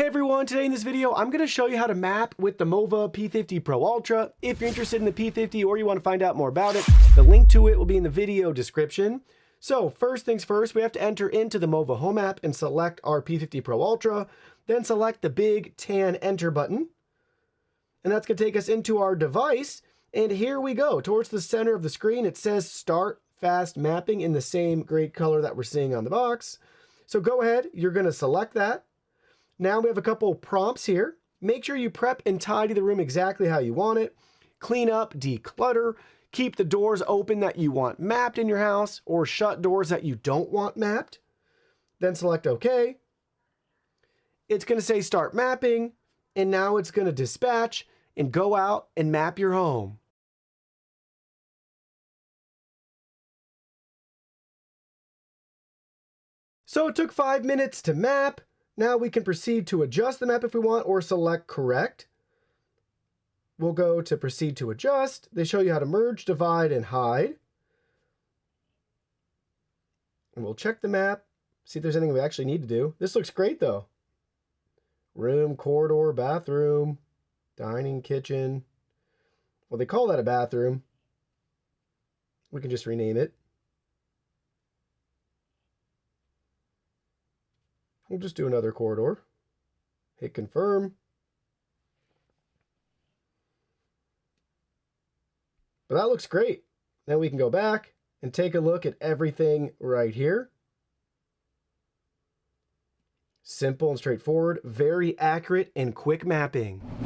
Hey everyone, today in this video, I'm going to show you how to map with the Mova P50 Pro Ultra. If you're interested in the P50 or you want to find out more about it, the link to it will be in the video description. So first things first, we have to enter into the Mova Home app and select our P50 Pro Ultra, then select the big tan enter button. And that's going to take us into our device. And here we go. Towards the center of the screen, it says Start Fast Mapping in the same great color that we're seeing on the box. So go ahead, you're going to select that. Now we have a couple prompts here. Make sure you prep and tidy the room exactly how you want it. Clean up, declutter, keep the doors open that you want mapped in your house or shut doors that you don't want mapped. Then select OK. It's going to say start mapping, and now it's going to dispatch and go out and map your home. So it took 5 minutes to map. Now we can proceed to adjust the map if we want or select correct. We'll go to proceed to adjust. They show you how to merge, divide, and hide. And we'll check the map, see if there's anything we actually need to do. This looks great though. Room, corridor, bathroom, dining, kitchen. Well, they call that a bathroom. We can just rename it. We'll just do another corridor. Hit confirm. But that looks great. Then we can go back and take a look at everything right here. Simple and straightforward, very accurate and quick mapping.